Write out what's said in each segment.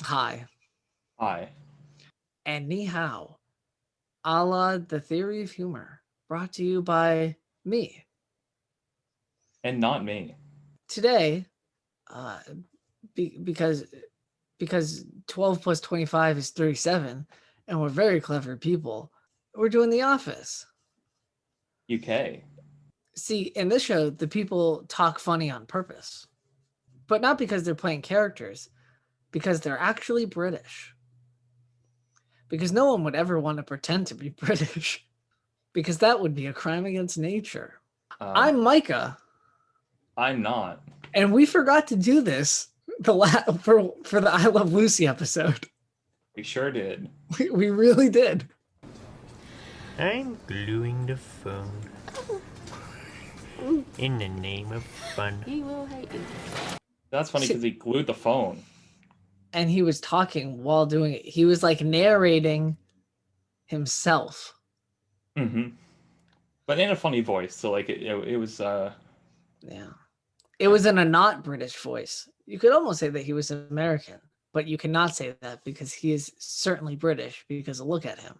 Hi. Hi. And ni hao. A la the theory of humor. Brought to you by me. And not me. Today, because 12 plus 25 is 37, and we're very clever people, we're doing The Office. UK. See, in this show, the people talk funny on purpose. But not because they're playing characters, because they're actually British. Because no one would ever want to pretend to be British. Because that would be a crime against nature. I'm Micah. I'm not. And we forgot to do this for the I Love Lucy episode. We sure did. We really did. I'm gluing the phone. In the name of fun. He will hate you. That's funny because he glued the phone. And he was talking while doing it. He was like narrating himself. Mm-hmm. But in a funny voice. So like it was Yeah. It was in a not British voice. You could almost say that he was American, but you cannot say that because he is certainly British because look at him.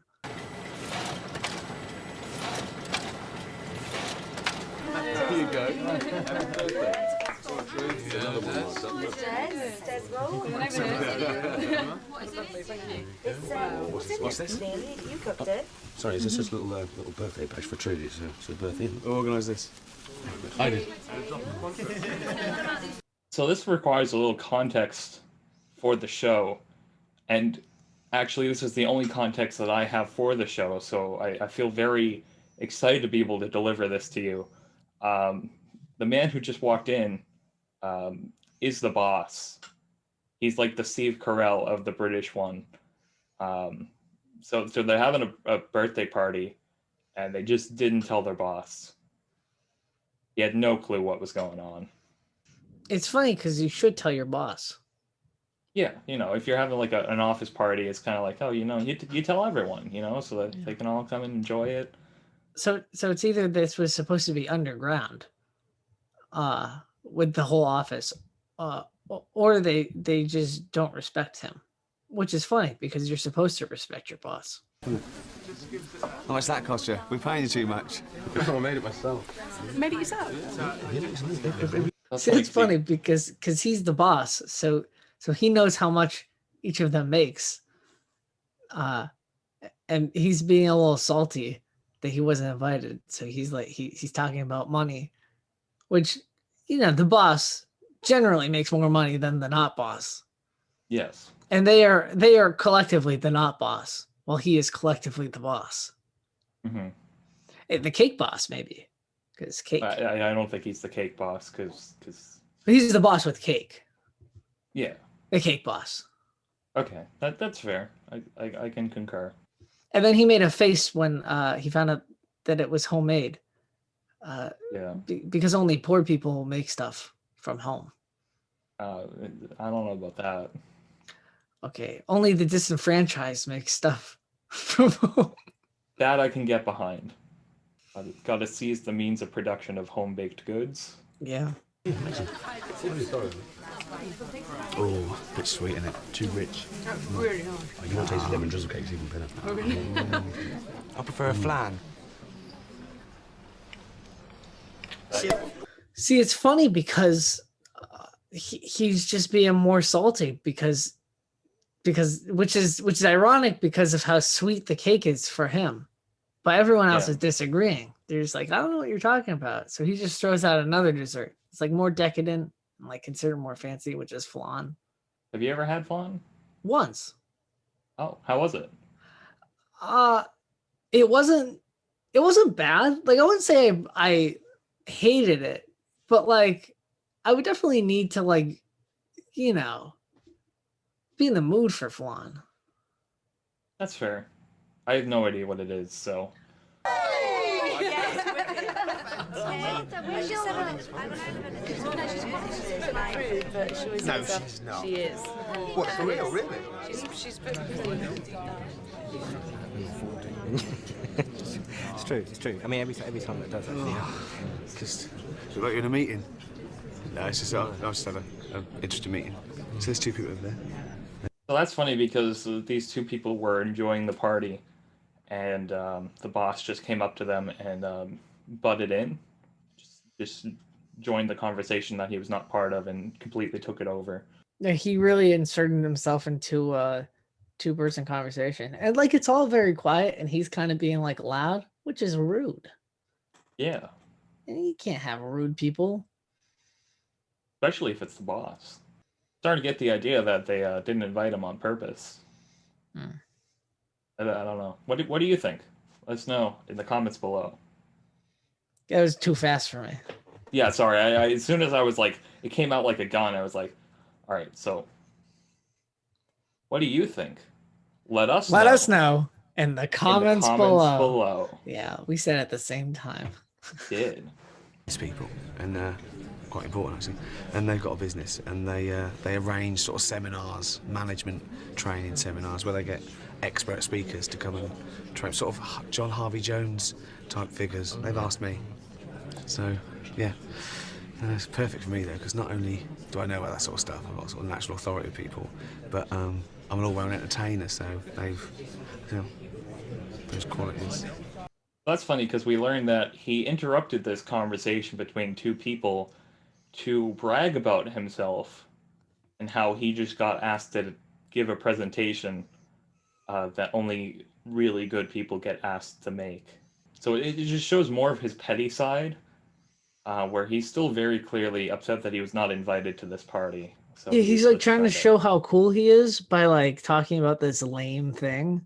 Here you go. What's this? You cooked it. Sorry, is this just a little birthday bash for Trudy? It's her birthday. Who organised this? I did. So this requires a little context for the show. And actually this is the only context that I have for the show, so I feel very excited to be able to deliver this to you. The man who just walked in is the boss. He's like the Steve Carell of the British one. So they're having a birthday party, and they just didn't tell their boss. He had no clue what was going on. It's funny because you should tell your boss. Yeah, if you're having like an office party, it's kind of like, oh, you tell everyone, so that they can all come and enjoy it. So it's either this was supposed to be underground, with the whole office, or they just don't respect him, which is funny because you're supposed to respect your boss. How much that cost you? We're paying you too much. I made it myself. Made it yourself? See, it's funny because he's the boss, so he knows how much each of them makes, and he's being a little salty that he wasn't invited. So he's like he's talking about money, which the boss generally makes more money than the not boss. Yes. And they are collectively the not boss, while he is collectively the boss. Mm-hmm. The cake boss, maybe, because cake. I don't think he's the cake boss because. But he's the boss with cake. Yeah. The cake boss. Okay, that's fair. I can concur. And then he made a face when he found out that it was homemade. Yeah. Because only poor people make stuff from home. I don't know about that. Okay, only the disenfranchised make stuff from home. That I can get behind. Got to seize the means of production of home-baked goods. Yeah. Oh, a bit sweet, isn't it? Too rich. Really nice. Oh, you want to taste lemon drizzle cakes even better. I prefer a flan. See, it's funny because he's just being more salty because which is ironic because of how sweet the cake is for him, but everyone else is disagreeing. They're just like, I don't know what you're talking about. So he just throws out another dessert. It's like more decadent and like considered more fancy, which is flan. Have you ever had flan? Once. Oh, how was it? It wasn't bad. Like, I wouldn't say I hated it, but like I would definitely need to like, be in the mood for flan. That's fair. I have no idea what it is, so. No, she's not. She is. What, for real, really? She's It's true. I mean, every time it does, actually. It's just like you're in a meeting. No, it's just I just had an interesting meeting. So there's two people over there. So that's funny because these two people were enjoying the party, and the boss just came up to them and butted in, just joined the conversation that he was not part of and completely took it over. Yeah, he really inserted himself into a two-person conversation. And like it's all very quiet and he's kind of being like loud, which is rude. Yeah, And you can't have rude people. especially if it's the boss. Starting to get the idea that they didn't invite him on purpose. I don't know. What do you think? Let us know in the comments below. That was too fast for me. Yeah, sorry. I as soon as I was like, it came out like a gun. I was like, all right. So, what do you think? Let us know in the comments, below. Yeah, we said it at the same time. Did These people, and quite important actually, and they've got a business, and they arrange sort of seminars, management training seminars, where they get expert speakers to come and train, sort of John Harvey Jones type figures. They've asked me, so yeah, it's perfect for me though, because not only do I know about that sort of stuff, I've got sort of natural authority with people, but I'm an all-round entertainer, so they've, you know, those qualities. That's funny because we learned that he interrupted this conversation between two people to brag about himself and how he just got asked to give a presentation that only really good people get asked to make. So it just shows more of his petty side, where he's still very clearly upset that he was not invited to this party. So Yeah, he's like trying to show how cool he is by like talking about this lame thing.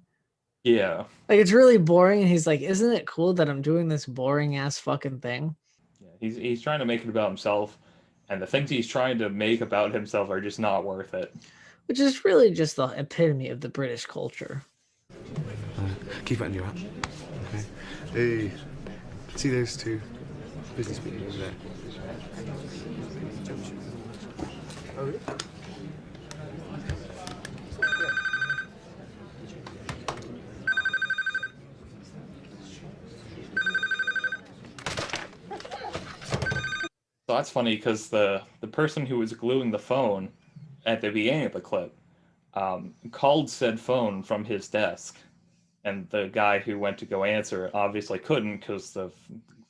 Yeah. Like it's really boring, and he's like, "Isn't it cool that I'm doing this boring ass fucking thing?" Yeah, he's trying to make it about himself, and the things he's trying to make about himself are just not worth it. Which is really just the epitome of the British culture. Keep it in your hat. Okay. Hey, see those two business people over there? Oh, really? So that's funny because the person who was gluing the phone at the beginning of the clip called said phone from his desk, and the guy who went to go answer obviously couldn't because the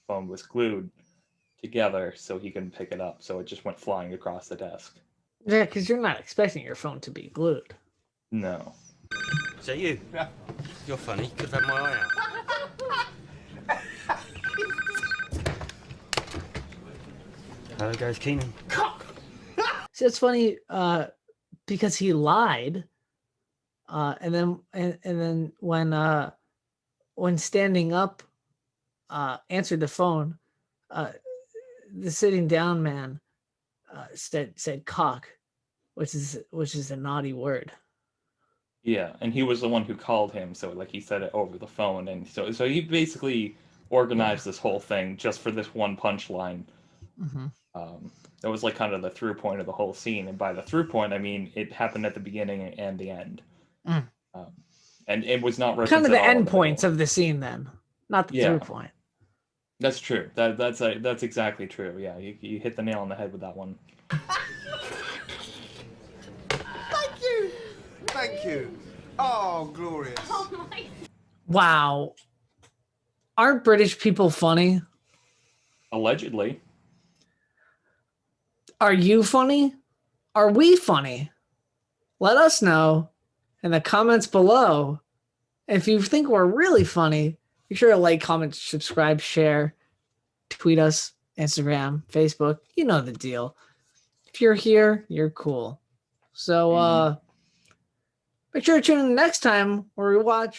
phone was glued together, so he couldn't pick it up. So it just went flying across the desk. Yeah, because you're not expecting your phone to be glued. No. Is that you? Yeah. You're funny. Could have had my eye out. Hello, guys. Keenan. See, it's funny because he lied, and then when standing up, answered the phone, the sitting down man said cock, which is a naughty word. Yeah, and he was the one who called him, so like he said it over the phone, and so he basically organized this whole thing just for this one punchline. Mm-hmm. That was like kind of the through point of the whole scene, and by the through point, I mean it happened at the beginning and the end, and it was not Kind of the end points points of the scene, then, not the through point. That's true. That's exactly true. Yeah, you hit the nail on the head with that one. Thank you. Oh, glorious. Wow, aren't British people funny? Allegedly. Are you funny? Are we funny? Let us know in the comments below. If you think we're really funny, be sure to like, comment, subscribe, share, tweet us, Instagram, Facebook. You know the deal. If you're here, you're cool. So make sure to tune in next time where we watch